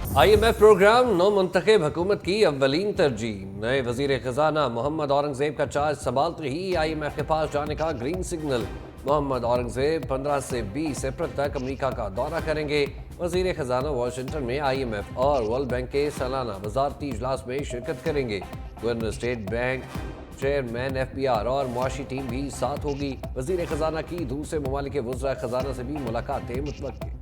IMF programme नौ मुंतखब हुकूमत की अव्वलीन तरजीह। नए वजीर खजाना मोहम्मद औरंगजेब का चार्ज संभालते ही IMF के पास जाने का ग्रीन सिग्नल। मोहम्मद औरंगजेब 15 से 20 अप्रैल तक अमेरिका का दौरा करेंगे। वजीर खजाना वाशिंगटन में IMF और वर्ल्ड बैंक के सालाना वजारती इजलास में शिरकत करेंगे। Governor state bank, chairman FBR और मुआशी टीम भी साथ होगी। वजीर खजाना की दूसरे ममालिक के वज़रा खजाना से भी मुलाकातें मुतवक्किल।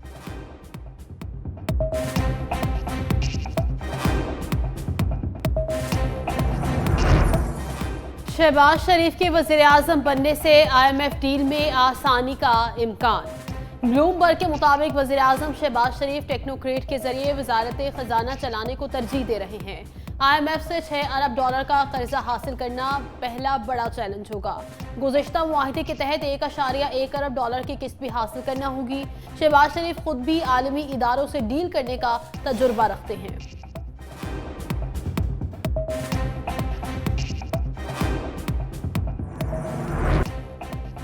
शहबाज शरीफ के वज़ीर आज़म बनने से IMF डील में आसानी का इम्कान। ब्लूमबर्ग के मुताबिक वज़ीर आज़म शहबाज शरीफ टेक्नोक्रेट के जरिए वजारत खजाना चलाने को तरजीह दे रहे हैं। IMF से $6 अरब का कर्जा हासिल करना पहला बड़ा चैलेंज होगा। गुज़िश्ता मुआहिदे के तहत $1.1 अरब की किस्त भी हासिल करना होगी। शहबाज शरीफ खुद भी आलमी इदारों से डील करने का तजुर्बा रखते हैं।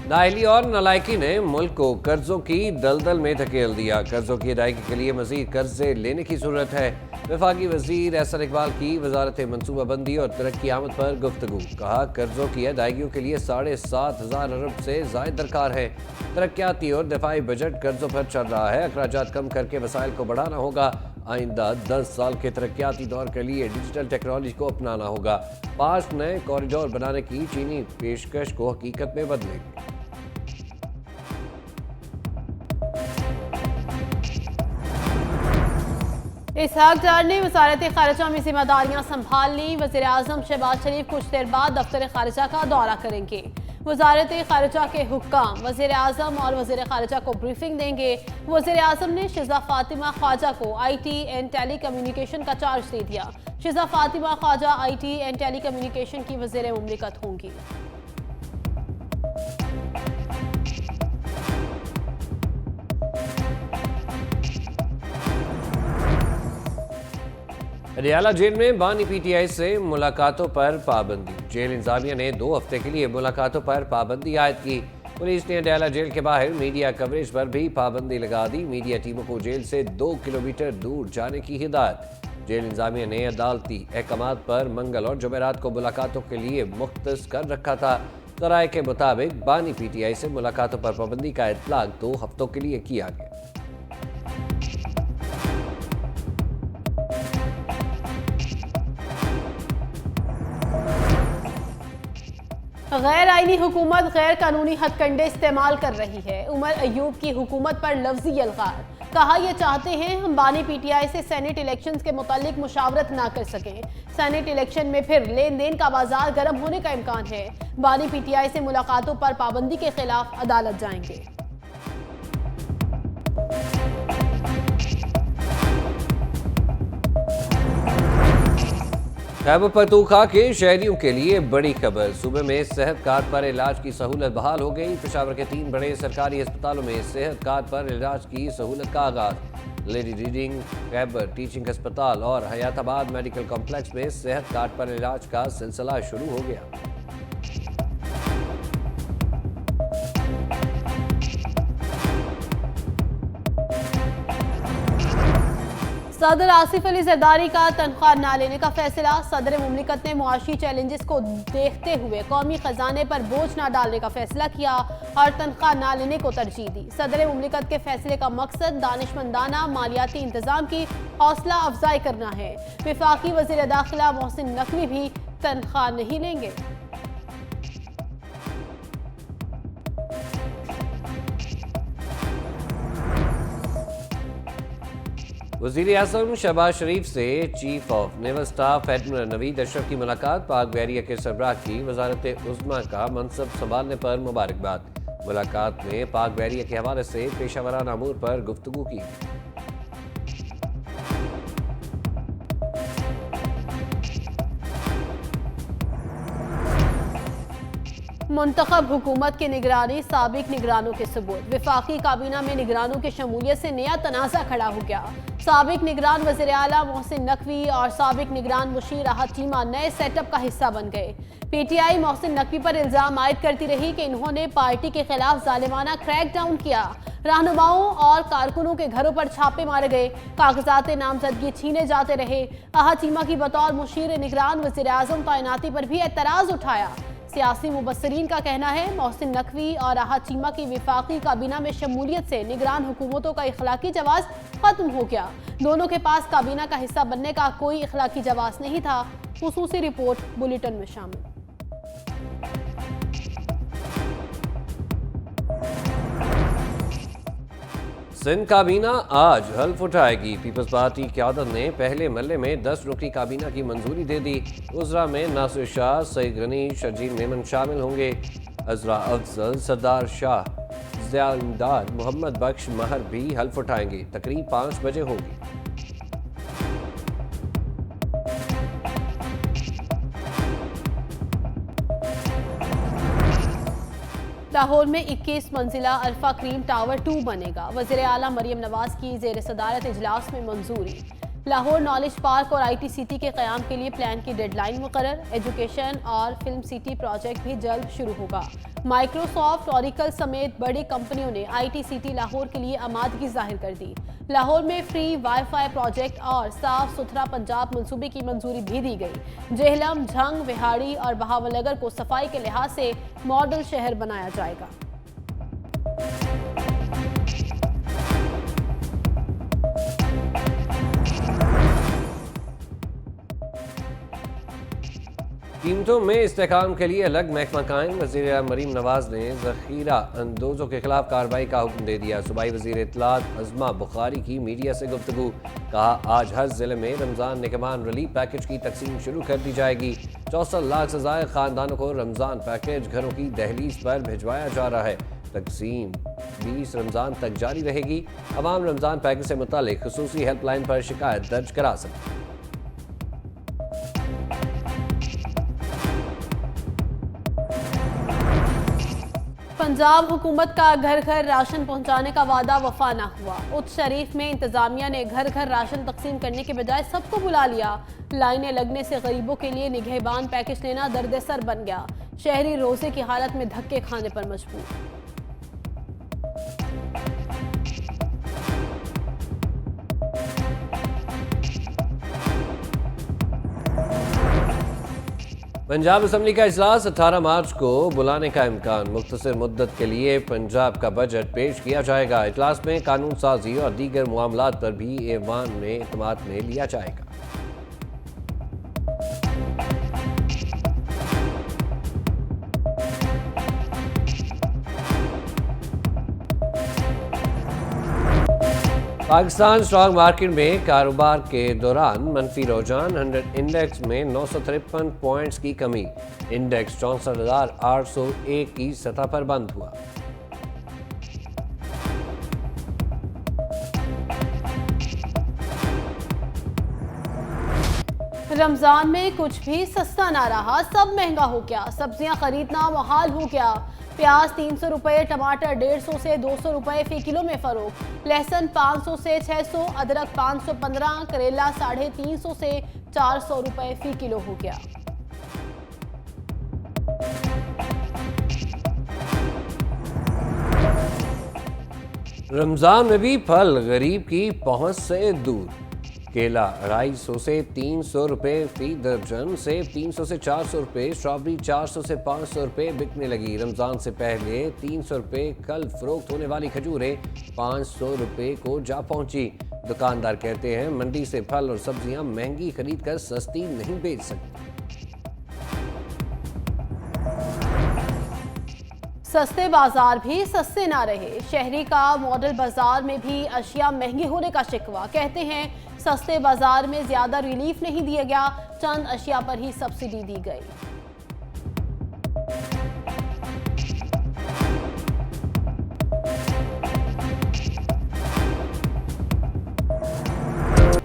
नाअहली और नालायकी ने मुल्क को कर्जों की दलदल में धकेल दिया। कर्जों की अदायगी के लिए मजीद कर्जे लेने की जरूरत है। वफाकी वजीर एहसन इकबाल की वजारत मनसूबाबंदी और तरक्की आमद पर गुफ्तगू। कहा, कर्जों की अदायगियों के लिए 7,500 अरब से जायद दरकार है। तरक्याती और दफाई बजट कर्जों पर चल रहा है। अखराजात कम करके वसाइल को बढ़ाना होगा। आइंदा 10 साल के तरक्याती दौर के लिए डिजिटल टेक्नोलॉजी को अपनाना होगा। 5 नए कॉरिडोर बनाने की चीनी पेशकश को हकीकत में बदलेंगे। इसहाक डार ने वजारत खारिजा में जिम्मेदारियां संभाल ली। वज़ीर आज़म शहबाज शरीफ कुछ देर बाद दफ्तर खारिजा का दौरा करेंगे। वजारत खारिजा के हुक्काम वज़ीर आज़म और वज़ीर खारिजा को ब्रीफिंग देंगे। वज़ीर आज़म ने शिजा फातिमा ख्वाजा को IT एंड टेली कम्युनिकेशन का चार्ज दे दिया। Shiza Fatima Khawaja IT and telecommunication की वज़ीर मुमलिकत होंगी। अडियाला जेल में बानी PTI से मुलाकातों पर पाबंदी। जेल इंतजामिया ने 2 हफ्ते के लिए मुलाकातों पर पाबंदी आयद की। पुलिस ने अडियाला जेल के बाहर मीडिया कवरेज पर भी पाबंदी लगा दी। मीडिया टीमों को जेल से 2 किलोमीटर दूर जाने की हिदायत। जेल इंतजामिया ने अदालती अहकामात पर मंगल और जुमेरात को मुलाकातों के लिए मुख्तस कर रखा था। ज़राए के मुताबिक बानी PTI से मुलाकातों पर पाबंदी का इतलाक 2 हफ्तों के लिए किया गया। गैर आईनी हुकूमत गैर कानूनी हथकंडे इस्तेमाल कर रही है। उमर अयूब की हुकूमत पर लफ्जी अलगार। कहा, ये चाहते हैं हम बानी PTI से सेनेट इलेक्शंस के मुतालिक मुशावरत ना कर सकें। सेनेट इलेक्शन में फिर लेन देन का बाजार गर्म होने का इम्कान है। बानी PTI से मुलाकातों पर पाबंदी के खिलाफ अदालत जाएंगे। खैबर पख्तूनख्वा के शहरियों के लिए बड़ी खबर। सूबे में सेहत कार्ड पर इलाज की सहूलत बहाल हो गई। पेशावर के 3 बड़े सरकारी अस्पतालों में सेहत कार्ड पर इलाज की सहूलत का आगाज। लेडी रीडिंग, खैबर टीचिंग अस्पताल और हयाताबाद मेडिकल कॉम्प्लेक्स में सेहत कार्ड पर इलाज का सिलसिला शुरू हो गया। सदर आसिफ अली जरदारी का तनख्वाह न लेने का फैसला। सदर मुमलिकत ने मुआशी चैलेंजेस को देखते हुए कौमी खजाने पर बोझ न डालने का फैसला किया और तनख्वाह न लेने को तरजीह दी। सदर मुमलिकत के फैसले का मकसद दानिशमंदाना मालियाती इंतजाम की हौसला अफजाई करना है। वफाकी वज़ीर दाखिला मोहसिन नकवी भी तनख्वाह नहीं लेंगे। वज़ीर आज़म शहबाज शरीफ से chief of naval staff admiral Naveed Ashraf की मुलाकात। पाक बहरिया के सरबराह की वजारत उज़्मा का मनसब संभालने पर मुबारकबाद। मुलाकात में पाक बहरिया के हवाले से पेशावराना अमूर पर गुफ्तगू की। मुंतखब हुकूमत की निगरानी साबिक निगरानों के सबूत। वफाकी काबीना में निगरानों की शमूलियत से नया तनाज़ा खड़ा हो गया। साबिक निगरान वज़ीर आला मोहसिन नकवी और साबिक निगरान मुशीर राहत चीमा नए सेटअप का हिस्सा बन गए। पीटीआई मोहसिन नकवी पर इल्जाम आयद करती रही कि इन्होंने पार्टी के खिलाफ जालिमाना क्रैकडाउन किया। रहनुमाओं और कारकुनों के घरों पर छापे मारे गए, कागजात नामजदगी छीने जाते रहे। राहत चीमा की बतौर मुशीर निगरान वज़ीर आज़म तैनाती पर भी एतराज़ उठाया। सियासी मुबस्सरीन का कहना है मोहसिन नकवी और राहत चीमा की वफाकी काबीना में शमूलियत से निगरान हुकूमतों का इखलाकी जवाज़ खत्म हो गया। दोनों के पास काबीना का हिस्सा बनने का कोई इखलाकी जवाज़ नहीं था। खुसूसी रिपोर्ट बुलेटिन में शामिल। सिंध काबीना आज हल्फ उठाएगी। पीपल्स पार्टी क़यादत ने पहले मरले में 10 रुकनी काबीना की मंजूरी दे दी। उज़रा में नासिर शाह, सईद गनी, शर्जील मेमन शामिल होंगे। अजरा अफजल, सरदार शाह, ज़िया इमदाद, मोहम्मद बख्श महर भी हल्फ उठाएंगे। तकरीब 5 बजे होगी। लाहौर में 21 मंजिला अल्फा क्रीम टावर 2 बनेगा। वज़ीर आला मरियम नवाज की ज़ेर सदारत इजलास में मंजूरी। लाहौर नॉलेज पार्क और IT सिटी के क़याम के लिए प्लान की डेडलाइन मुकर्रर। एजुकेशन और फिल्म सिटी प्रोजेक्ट भी जल्द शुरू होगा। माइक्रोसॉफ्ट, ऑरिकल समेत बड़ी कंपनियों ने IT सिटी लाहौर के लिए आमादगी जाहिर कर दी। लाहौर में फ्री वाईफाई प्रोजेक्ट और साफ सुथरा पंजाब मंसूबे की मंजूरी भी दी गई। जेहलम, झंग, विहाड़ी और बहावलनगर को सफाई के लिहाज से मॉडल शहर बनाया जाएगा। कीमतों में इस्तेहकाम के लिए अलग महकमा कायम। वज़ीर आला मरीम नवाज ने ज़ख़ीरा अंदोज़ों के खिलाफ कार्रवाई का हुक्म दे दिया। सूबाई वज़ीर इत्तलात अज़मा बुखारी की मीडिया से गुफ्तगू। कहा, आज हर ज़िले में रमज़ान निगहबान रिलीफ पैकेज की तकसीम शुरू कर दी जाएगी। 64 लाख से ज़ायद ख़ानदानों को रमज़ान पैकेज घरों की दहलीज पर भिजवाया जा रहा है। तकसीम 20 रमज़ान तक जारी रहेगी। अवाम रमज़ान पैकेज से मुतालिक खुसूसी हेल्पलाइन पर शिकायत दर्ज करा सकते। पंजाब हुकूमत का घर घर राशन पहुंचाने का वादा वफा न हुआ। उच्च शरीफ में इंतजामिया ने घर घर राशन तकसीम करने के बजाय सबको बुला लिया। लाइनें लगने से गरीबों के लिए निगहबान पैकेज लेना दर्द-ए-सर बन गया। शहरी रोजे की हालत में धक्के खाने पर मजबूर। पंजाब असम्बली का इजलास 18 मार्च को बुलाने का इम्कान। मुख्तसर मुद्दत के लिए पंजाब का बजट पेश किया जाएगा। इजलास में कानून साजी और दीगर मामलात पर भी ऐवान में इत्तेमाद में लिया जाएगा। पाकिस्तान स्टॉक मार्केट में कारोबार के दौरान मनफी रुझान। 100 इंडेक्स में 953 पॉइंट्स की कमी। इंडेक्स 64,801 की सतह पर बंद हुआ। रमजान में कुछ भी सस्ता ना रहा, सब महंगा हो गया। सब्जियां खरीदना मुहाल हो गया। प्याज 300 रुपये, टमाटर 150 से 200 रुपये फी किलो में फरोख्त। लहसुन 500 से 600, अदरक 515, करेला 350 से 400 रुपये फी किलो हो गया। रमजान में भी फल गरीब की पहुंच से दूर। केला 250 से 300 रुपये फी दर्जन, सेब 300 से 400 रुपये, स्ट्रॉबेरी 400 से 500 रुपये बिकने लगी। रमज़ान से पहले 300 रुपये कल फरोख्त होने वाली खजूरें 500 रुपये को जा पहुंची। दुकानदार कहते हैं मंडी से फल और सब्जियां महंगी खरीद कर सस्ती नहीं बेच सकते। सस्ते बाजार भी सस्ते ना रहे। शहरी का मॉडल बाजार में भी अशिया महंगी होने का शिकवा। कहते हैं सस्ते बाजार में ज्यादा रिलीफ नहीं दिया गया, चंद अशिया पर ही सब्सिडी दी गई।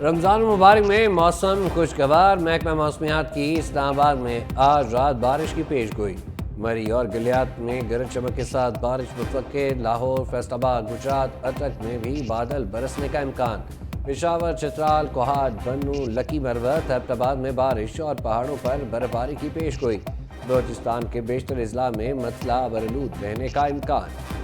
रमज़ान मुबारक में मौसम खुशगवार। महकमा मौसमियात की इस्लामाबाद में आज रात बारिश की पेश गोई। मरी और गलियात में गरज चमक के साथ बारिश मुतवक्के। लाहौर, फैसलाबाद, गुजरात, अटक में भी बादल बरसने का इम्कान। पेशावर, चित्राल, कोहाट, बन्नू, लकी मरवत, हैदराबाद में बारिश और पहाड़ों पर बर्फबारी की पेशगोई। बलोचिस्तान के बेशतर अजला में मतला बरलूद रहने का इम्कान।